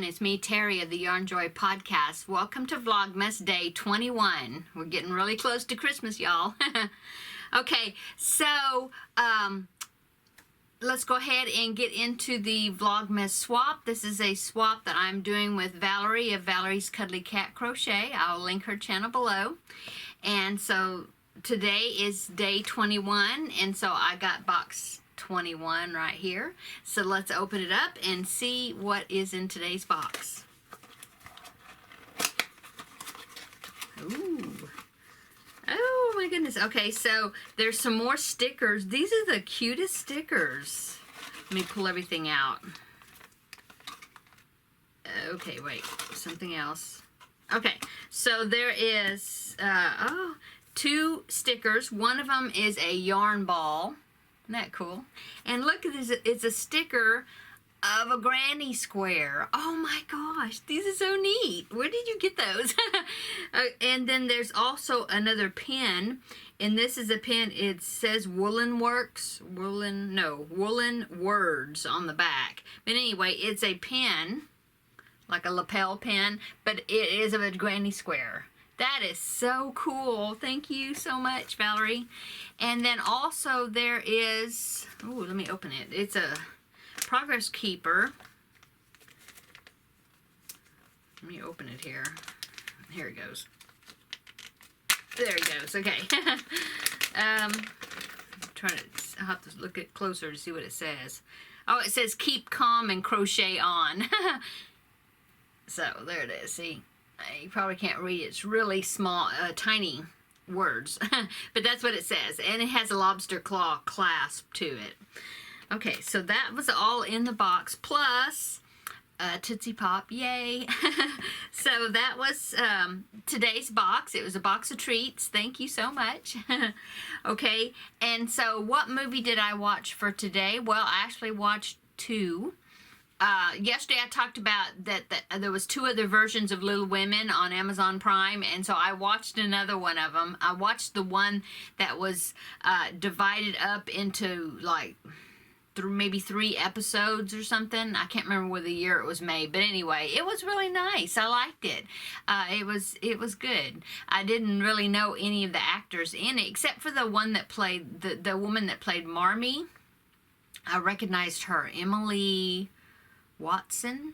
everyone. It's me, Terri, of the Yarnjoy podcast. Welcome to Vlogmas Day 21. We're getting really close to Christmas, y'all. Okay, so let's go ahead and get into the Vlogmas swap. This is a swap that I'm doing with Valerie of Valerie's Cuddly Cat Crochet. I'll link her channel below. And so today is day 21, and so I got box 21 right here. So let's open it up and see what is in today's box. Ooh. Oh my goodness. Okay, so there's some more stickers. These are the cutest stickers. Let me pull everything out. Okay, wait, something else. Okay, so there is two stickers. One of them is a yarn ball. Isn't that cool? And look at this, it's a sticker of a granny square. Oh my gosh, these are so neat. Where did you get those? And then there's also another pin, and this is a pin. It says Woolen Works, Woolen Words on the back. But anyway, it's a pin, like a lapel pin, but it is of a granny square. That is so cool. Thank you so much, Valerie. And then also there is, oh, let me open it. It's a progress keeper. Let me open it here. Here it goes. There it goes. Okay. I'm trying to, I'll have to look at closer to see what it says. Oh, it says keep calm and crochet on. So there it is. See? You probably can't read it. It's really small, tiny words. But that's what it says. And it has a lobster claw clasp to it. Okay, so that was all in the box. Plus, Tootsie Pop. Yay. So that was today's box. It was a box of treats. Thank you so much. Okay, and so what movie did I watch for today? Well, I actually watched two. Yesterday I talked about that there was two other versions of Little Women on Amazon Prime, and so I watched another one of them. I watched the one that was divided up into like maybe 3 episodes or something. I can't remember what the year it was made, but anyway, it was really nice. I liked it. It was good. I didn't really know any of the actors in it except for the one that played the woman that played Marmee. I recognized her, Emily Watson,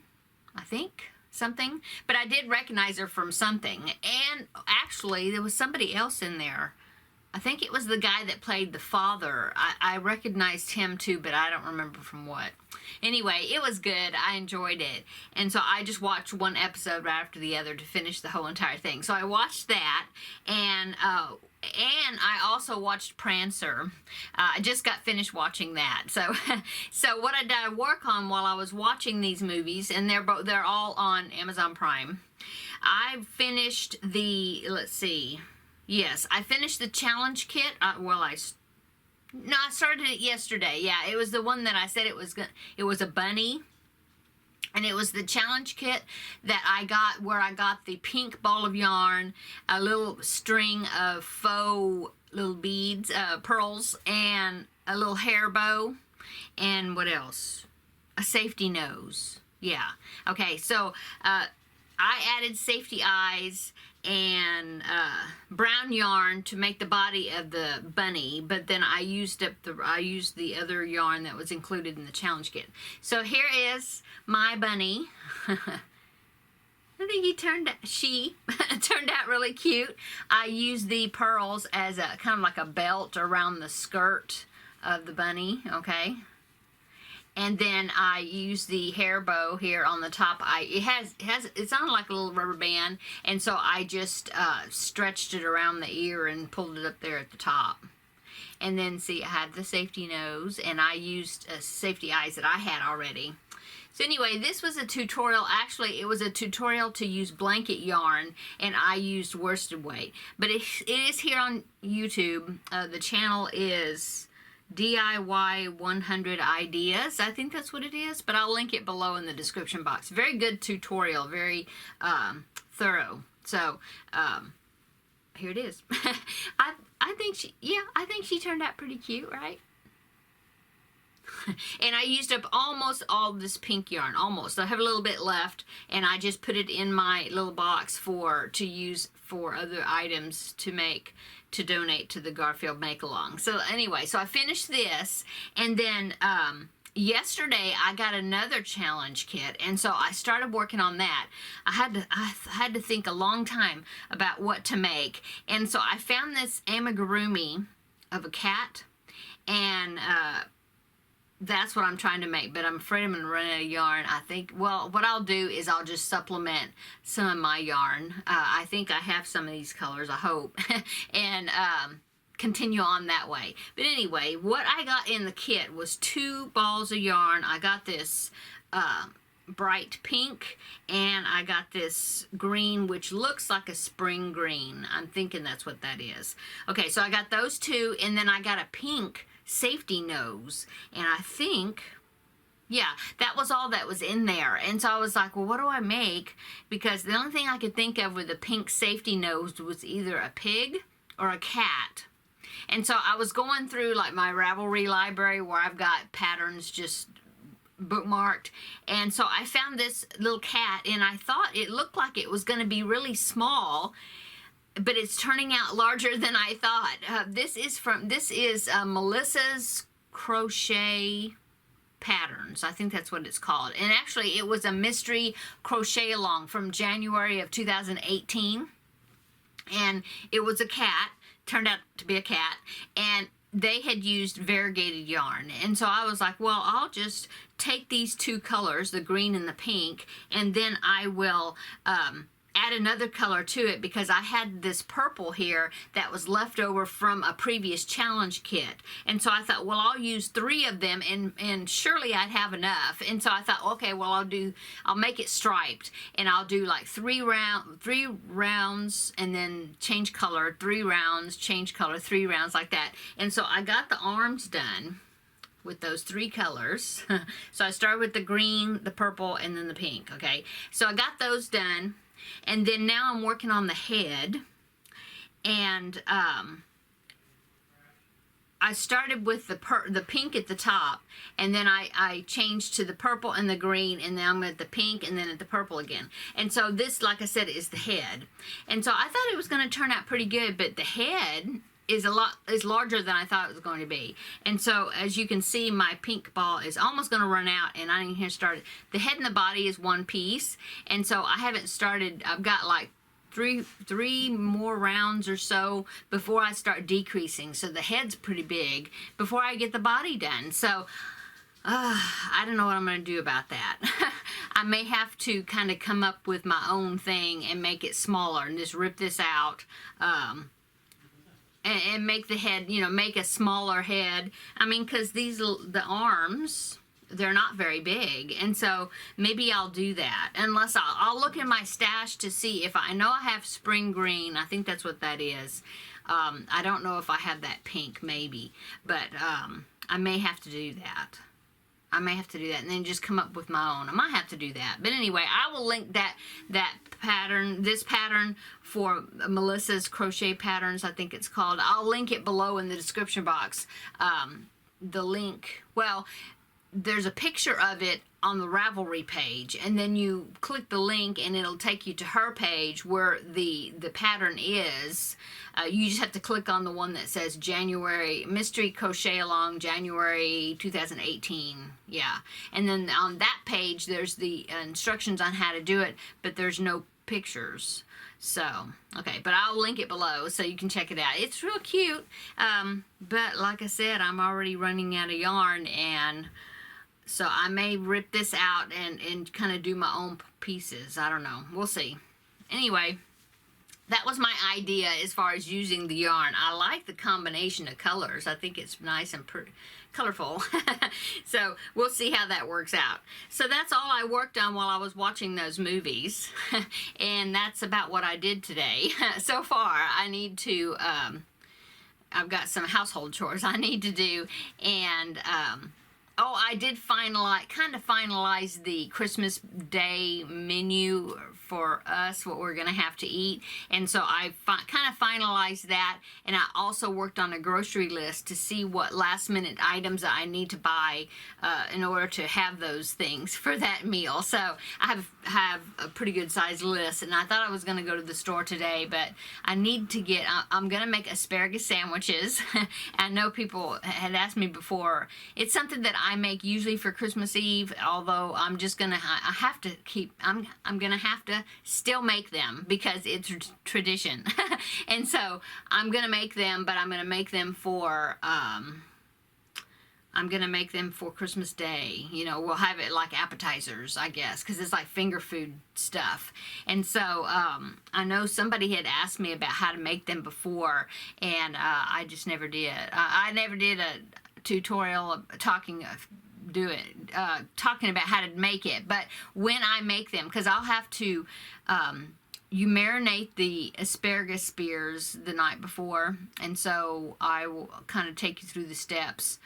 I think, something. But I did recognize her from something. And actually, there was somebody else in there. I think it was the guy that played the father. I recognized him too, but I don't remember from what. Anyway, it was good. I enjoyed it. And so I just watched one episode right after the other to finish the whole entire thing. So I watched that, and I also watched Prancer. I just got finished watching that. So what I did work on while I was watching these movies, and they're all on Amazon Prime. I finished the, let's see. Yes, I finished the challenge kit. I started it yesterday. Yeah, it was the one that I said it was a bunny. And it was the challenge kit that I got, where I got the pink ball of yarn, a little string of faux little beads, pearls, and a little hair bow, and what else? A safety nose. Yeah. Okay, so I added safety eyes and brown yarn to make the body of the bunny, but then I used the other yarn that was included in the challenge kit. So here is my bunny. I think she turned out really cute. I used the pearls as a kind of like a belt around the skirt of the bunny, okay? And then I use the hair bow here on the top. It's on like a little rubber band, and so I just stretched it around the ear and pulled it up there at the top. And then see, I had the safety nose, and I used safety eyes that I had already. So anyway, this was a tutorial. Actually, it was a tutorial to use blanket yarn, and I used worsted weight. But it is here on YouTube. The channel is DIY 100 Ideas. I think that's what it is, but I'll link it below in the description box. Very good tutorial, very thorough. So here it is. I think she turned out pretty cute, right? And I used up almost all this pink yarn, almost. I have a little bit left, and I just put it in my little box to use for other items to donate to the Garfield Make-Along. So anyway, so I finished this, and then yesterday I got another challenge kit, and so I started working on that. I had to think a long time about what to make, and so I found this amigurumi of a cat, and that's what I'm trying to make, but I'm afraid I'm going to run out of yarn. I think, well, what I'll do is I'll just supplement some of my yarn. I think I have some of these colors, I hope, and continue on that way. But anyway, what I got in the kit was 2 balls of yarn. I got this bright pink, and I got this green, which looks like a spring green. I'm thinking that's what that is. Okay, so I got those 2, and then I got a pink safety nose, and I think, yeah, that was all that was in there. And so I was like, well, what do I make? Because the only thing I could think of with a pink safety nose was either a pig or a cat. And so I was going through like my Ravelry library where I've got patterns just bookmarked, and so I found this little cat, and I thought it looked like it was going to be really small, but it's turning out larger than I thought. This is Melissa's Crochet Patterns. I think that's what it's called. And actually, it was a mystery crochet along from January of 2018. And it was a cat, turned out to be a cat, and they had used variegated yarn. And so I was like, well, I'll just take these 2 colors, the green and the pink, and then I will add another color to it, because I had this purple here that was left over from a previous challenge kit. And so I thought, well, I'll use 3 of them, and surely I'd have enough. And so I thought, okay, well, I'll make it striped, and I'll do like 3 rounds and then change color, 3 rounds, change color, 3 rounds, like that. And so I got the arms done with those 3 colors. So I started with the green, the purple, and then the pink. Okay, so I got those done. And then now I'm working on the head, and I started with the pink at the top, and then I changed to the purple and the green, and then I'm at the pink and then at the purple again. And so this, like I said, is the head. And so I thought it was going to turn out pretty good, but the head is larger than I thought it was going to be. And so as you can see, my pink ball is almost going to run out, and I didn't even start it. The head and the body is one piece, and so I haven't started. I've got like three more rounds or so before I start decreasing. So the head's pretty big before I get the body done. So I don't know what I'm going to do about that. I may have to kind of come up with my own thing and make it smaller and just rip this out. And make the head, you know, make a smaller head. I mean, because the arms, they're not very big. And so maybe I'll do that. Unless I'll look in my stash to see if I know I have spring green. I think that's what that is. I don't know if I have that pink, maybe. But I may have to do that. I may have to do that and then just come up with my own. I might have to do that. But anyway, I will link that pattern, this pattern for Melissa's Crochet Patterns, I think it's called. I'll link it below in the description box. The link, well, there's a picture of it on the Ravelry page, and then you click the link and it'll take you to her page where the pattern is. You just have to click on the one that says January Mystery Crochet Along January 2018. Yeah, and then on that page there's the instructions on how to do it, but there's no pictures. So okay, but I'll link it below so you can check it out. It's real cute, but like I said, I'm already running out of yarn, and so I may rip this out and kind of do my own pieces. I don't know. We'll see. Anyway, that was my idea as far as using the yarn. I like the combination of colors. I think it's nice and colorful. So we'll see how that works out. So that's all I worked on while I was watching those movies. And that's about what I did today. So far, I need to, I've got some household chores I need to do, and Oh, I did finalize the Christmas Day menu for us, what we're going to have to eat. And so I kind of finalized that. And I also worked on a grocery list to see what last minute items I need to buy in order to have those things for that meal. So I have a pretty good sized list. And I thought I was going to go to the store today, but I need to get, I'm going to make asparagus sandwiches. I know people had asked me before. It's something that I make usually for Christmas Eve, although I'm just gonna, I have to keep, I'm gonna have to still make them because it's tradition. And so I'm gonna make them, but I'm gonna make them for, Christmas Day. You know, we'll have it like appetizers, I guess, because it's like finger food stuff. And so I know somebody had asked me about how to make them before, and I just never did. I never did a tutorial talking about how to make it. But when I make them, because I'll have to you marinate the asparagus spears the night before, and so I will kind of take you through the steps,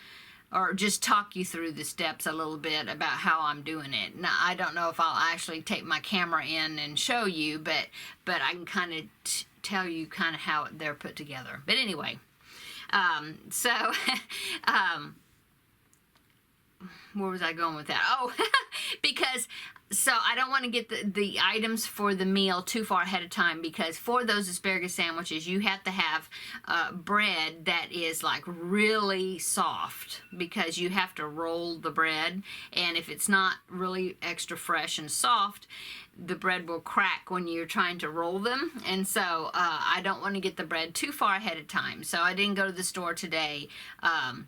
or just talk you through the steps a little bit about how I'm doing it. Now, I don't know if I'll actually take my camera in and show you, but I can kind of tell you kind of how they're put together. But anyway, where was I going with that? Oh, because, so I don't want to get the items for the meal too far ahead of time, because for those asparagus sandwiches, you have to have bread that is like really soft, because you have to roll the bread. And if it's not really extra fresh and soft, the bread will crack when you're trying to roll them. And so I don't want to get the bread too far ahead of time. So I didn't go to the store today.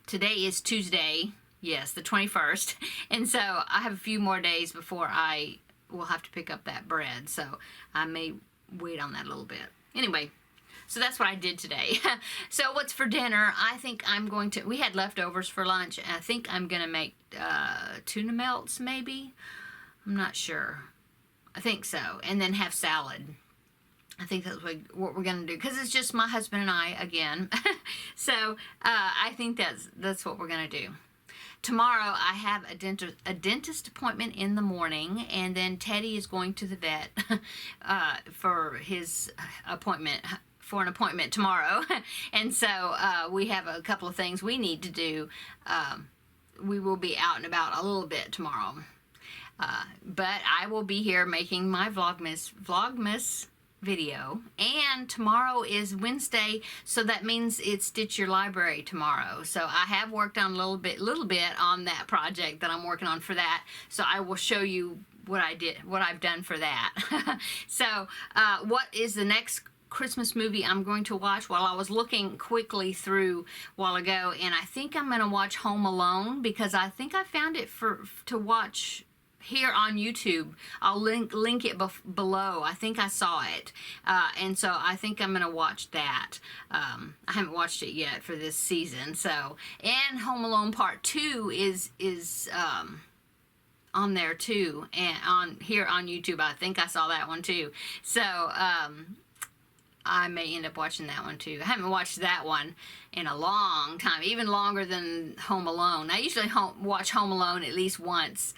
Today is Tuesday. Yes, the 21st. And so I have a few more days before I will have to pick up that bread. So I may wait on that a little bit. Anyway, so that's what I did today. So what's for dinner? I think I'm going to, we had leftovers for lunch. I think I'm going to make tuna melts maybe. I'm not sure. I think so. And then have salad. I think that's what we're going to do, because it's just my husband and I again. So I think that's what we're going to do. Tomorrow I have a dentist appointment in the morning, and then Teddy is going to the vet for an appointment tomorrow. And so we have a couple of things we need to do. We will be out and about a little bit tomorrow. But I will be here making my Vlogmas video, and tomorrow is Wednesday, so that means it's Stitch Your Library tomorrow. So I have worked on a little bit on that project that I'm working on for that, so I will show you what I've done for that. So what is the next Christmas movie I'm going to watch? Well, I was looking quickly through a while ago, and I think I'm going to watch Home Alone, because I think I found it to watch here on YouTube. I'll link it below. I think I saw it. And so I think I'm going to watch that. I haven't watched it yet for this season. So, and Home Alone Part 2 is on there too, and here on YouTube. I think I saw that one too. So, I may end up watching that one too. I haven't watched that one in a long time, even longer than Home Alone. I usually watch Home Alone at least once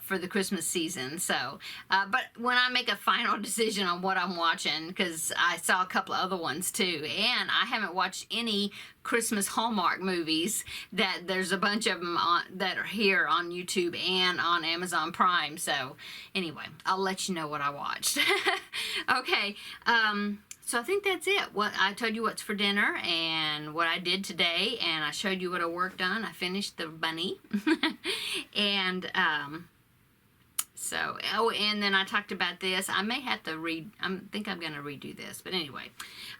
for the Christmas season. So, but when I make a final decision on what I'm watching, because I saw a couple of other ones too, and I haven't watched any Christmas Hallmark movies. That there's a bunch of them that are here on YouTube and on Amazon Prime. So, anyway, I'll let you know what I watched. Okay. So I think that's it. What I told you what's for dinner and what I did today, and I showed you what I worked on. I finished the bunny. And and then I talked about this. I may have to think I'm going to redo this, but anyway.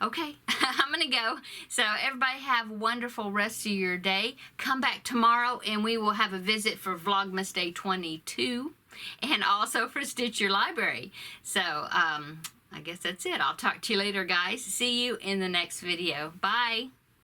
Okay, I'm going to go. So everybody have a wonderful rest of your day. Come back tomorrow and we will have a visit for Vlogmas Day 22 and also for Stitch Your Library. So, I guess that's it. I'll talk to you later, guys. See you in the next video. Bye.